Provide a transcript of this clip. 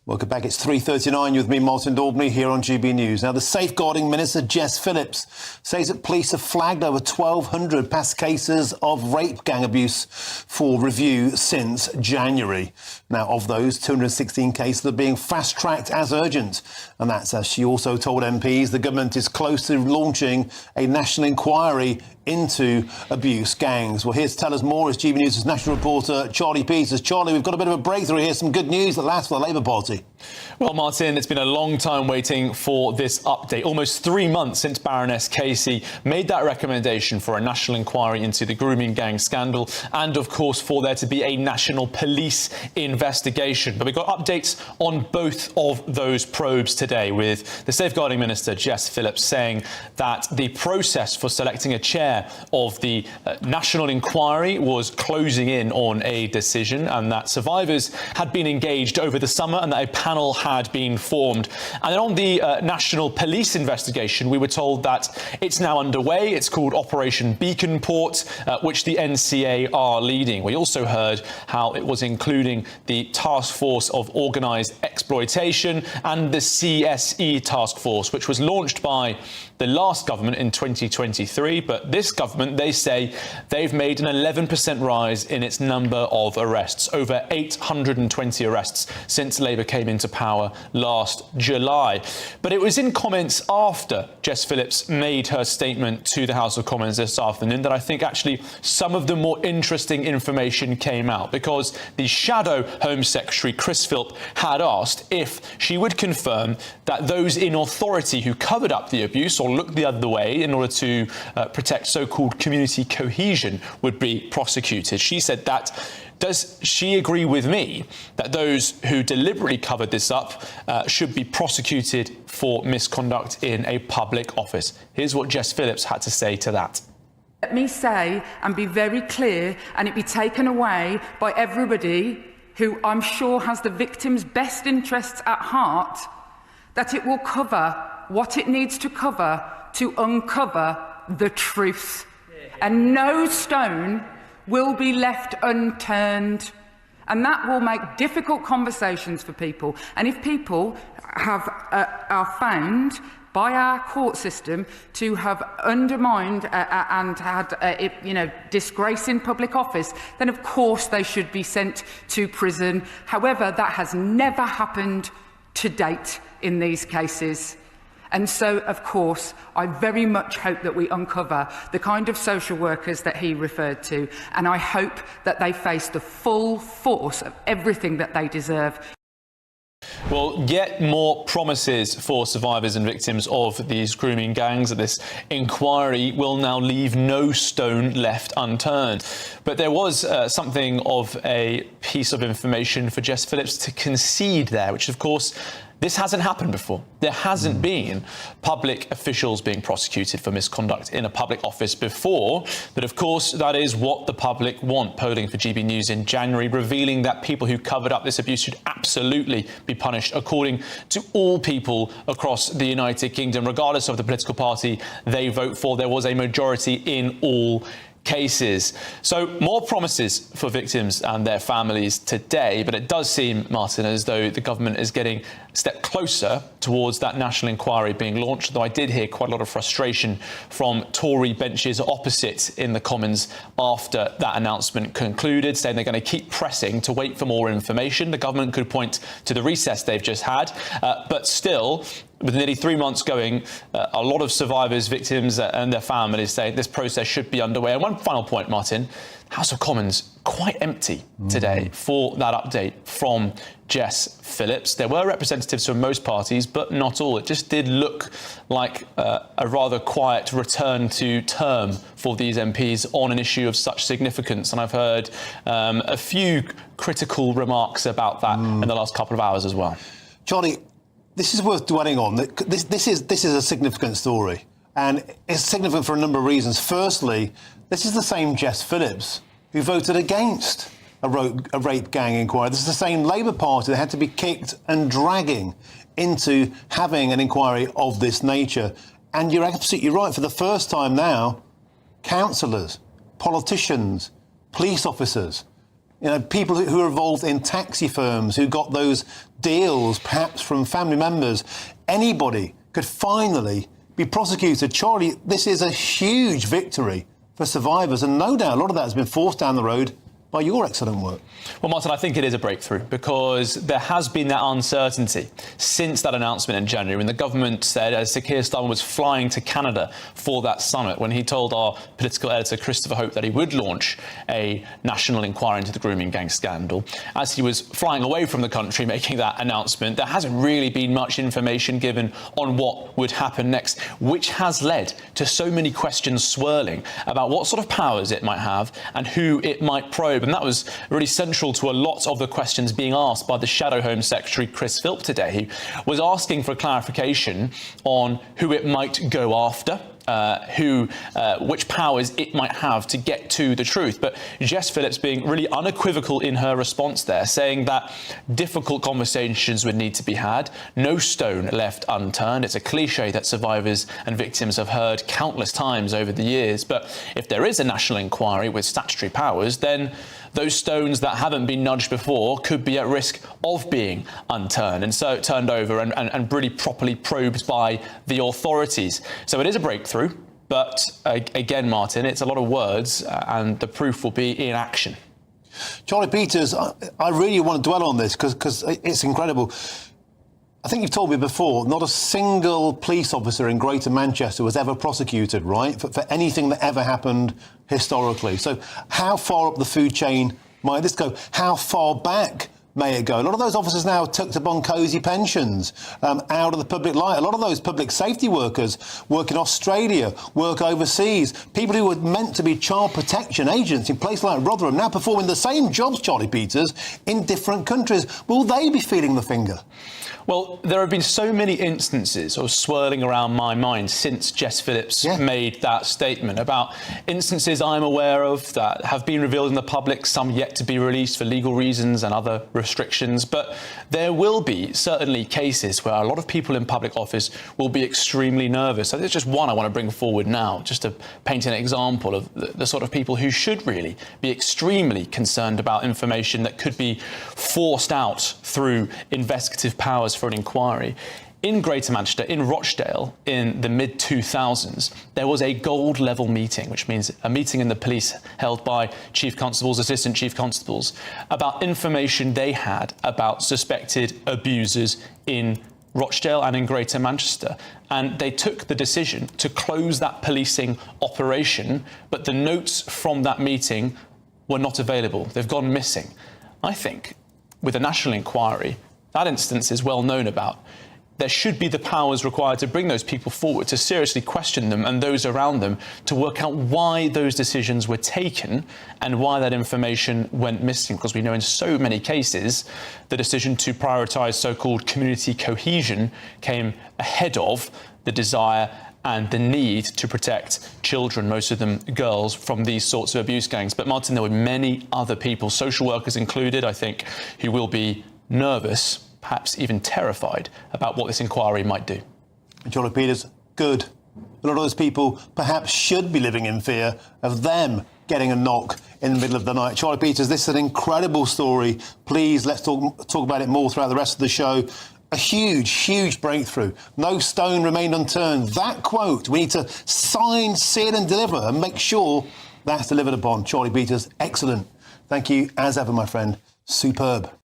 Welcome back. It's 3:39. You're with me, Martin Daubney, here on GB News. Now, the Safeguarding Minister, Jess Phillips, says that police have flagged over 1,200 past cases of rape gang abuse for review since January. Now, of those, 216 cases are being fast-tracked as urgent. And that's as she also told MPs the government is close to launching a national inquiry into abuse gangs. Well, here to tell us more is GB News' national reporter Charlie Peters. Charlie, we've got a bit of a breakthrough here, some good news at last for the Labour Party. Well, Martin, it's been a long time waiting for this update. Almost 3 months since Baroness Casey made that recommendation for a national inquiry into the grooming gang scandal and, of course, for there to be a national police investigation. But we've got updates on both of those probes today, with the Safeguarding Minister, Jess Phillips, saying that the process for selecting a chair of the national inquiry was closing in on a decision, and that survivors had been engaged over the summer and that a panel had been formed. And then on the national police investigation, we were told that it's now underway. It's called Operation Beacon Port, which the NCA are leading. We also heard how it was including the Task Force of Organised Exploitation and the CSE Task Force, which was launched by the last government in 2023. But this government, they say, they've made an 11% rise in its number of arrests, over 820 arrests since Labour came into power last July. But it was in comments after Jess Phillips made her statement to the House of Commons this afternoon that I think actually some of the more interesting information came out, because the Shadow Home Secretary, Chris Philp, had asked if she would confirm that those in authority who covered up the abuse or looked the other way in order to protect so-called community cohesion would be prosecuted. She said that. Does she agree with me that those who deliberately covered this up should be prosecuted for misconduct in a public office? Here's what Jess Phillips had to say to that. Let me say and be very clear, and it be taken away by everybody who I'm sure has the victim's best interests at heart, that it will cover what it needs to cover to uncover the truth. And no stone will be left unturned. And that will make difficult conversations for people. And if people are found by our court system to have undermined and had, disgrace in public office, then of course they should be sent to prison. However, that has never happened to date in these cases. And so, of course, I very much hope that we uncover the kind of social workers that he referred to, and I hope that they face the full force of everything that they deserve. Well, yet more promises for survivors and victims of these grooming gangs. This inquiry will now leave no stone left unturned. But there was something of a piece of information for Jess Phillips to concede there, which, of course, this hasn't happened before. There hasn't been public officials being prosecuted for misconduct in a public office before. But of course, that is what the public want. Polling for GB News in January revealing that people who covered up this abuse should absolutely be punished according to all people across the United Kingdom, regardless of the political party they vote for. There was a majority in all cases. So more promises for victims and their families today, but it does seem, Martin, as though the government is getting a step closer towards that national inquiry being launched, though I did hear quite a lot of frustration from Tory benches opposite in the Commons after that announcement concluded, saying they're going to keep pressing to wait for more information. The government could point to the recess they've just had, but still, with nearly 3 months going, a lot of survivors, victims and their families say this process should be underway. And one final point, Martin, House of Commons quite empty today for that update from Jess Phillips. There were representatives from most parties, but not all. It just did look like a rather quiet return to term for these MPs on an issue of such significance. And I've heard a few critical remarks about that in the last couple of hours as well. Charlie, this is worth dwelling on. This is a significant story, and it's significant for a number of reasons. Firstly, this is the same Jess Phillips who voted against a rape gang inquiry. This is the same Labour Party that had to be kicked and dragging into having an inquiry of this nature. And you're absolutely right. For the first time now, councillors, politicians, police officers, people who are involved in taxi firms, who got those deals, perhaps from family members. Anybody could finally be prosecuted. Charlie, this is a huge victory for survivors, and no doubt a lot of that has been forced down the road by your excellent work. Well, Martin, I think it is a breakthrough because there has been that uncertainty since that announcement in January when the government said, as Sir Keir Starmer was flying to Canada for that summit, when he told our political editor, Christopher Hope, that he would launch a national inquiry into the grooming gang scandal. As he was flying away from the country making that announcement, there hasn't really been much information given on what would happen next, which has led to so many questions swirling about what sort of powers it might have and who it might probe. And that was really central to a lot of the questions being asked by the Shadow Home Secretary, Jess Phillips, today. He was asking for clarification on who it might go after, which powers it might have to get to the truth. But Jess Phillips being really unequivocal in her response there, saying that difficult conversations would need to be had, no stone left unturned. It's a cliche that survivors and victims have heard countless times over the years. But if there is a national inquiry with statutory powers, then those stones that haven't been nudged before could be at risk of being unturned and so turned over and really properly probed by the authorities. So it is a breakthrough, but again, Martin, it's a lot of words and the proof will be in action. Charlie Peters, I really want to dwell on this because it's incredible. I think you've told me before, not a single police officer in Greater Manchester was ever prosecuted, right, for anything that ever happened historically. So how far up the food chain might this go? How far back may it go? A lot of those officers now tucked up on cosy pensions, out of the public light. A lot of those public safety workers work in Australia, work overseas. People who were meant to be child protection agents in places like Rotherham now performing the same jobs, Charlie Peters, in different countries. Will they be feeling the finger? Well, there have been so many instances of swirling around my mind since Jess Phillips made that statement about instances I'm aware of that have been revealed in the public, some yet to be released for legal reasons and other restrictions. But there will be certainly cases where a lot of people in public office will be extremely nervous. So there's just one I want to bring forward now, just to paint an example of the sort of people who should really be extremely concerned about information that could be forced out through investigative powers for an inquiry. In Greater Manchester, in Rochdale, in the mid-2000s, there was a gold level meeting, which means a meeting in the police held by chief constables, assistant chief constables, about information they had about suspected abusers in Rochdale and in Greater Manchester. And they took the decision to close that policing operation, but the notes from that meeting were not available. They've gone missing. I think with a national inquiry, that instance is well known about. There should be the powers required to bring those people forward, to seriously question them and those around them, to work out why those decisions were taken and why that information went missing. Because we know in so many cases, the decision to prioritise so-called community cohesion came ahead of the desire and the need to protect children, most of them girls, from these sorts of abuse gangs. But Martin, there were many other people, social workers included, I think, who will be nervous, perhaps even terrified about what this inquiry might do. Charlie Peters, good. A lot of those people perhaps should be living in fear of them getting a knock in the middle of the night. Charlie Peters, this is an incredible story. Please, let's talk about it more throughout the rest of the show. A huge, huge breakthrough. No stone remained unturned. That quote, we need to sign, seal and deliver and make sure that's delivered upon. Charlie Peters, excellent. Thank you, as ever, my friend. Superb.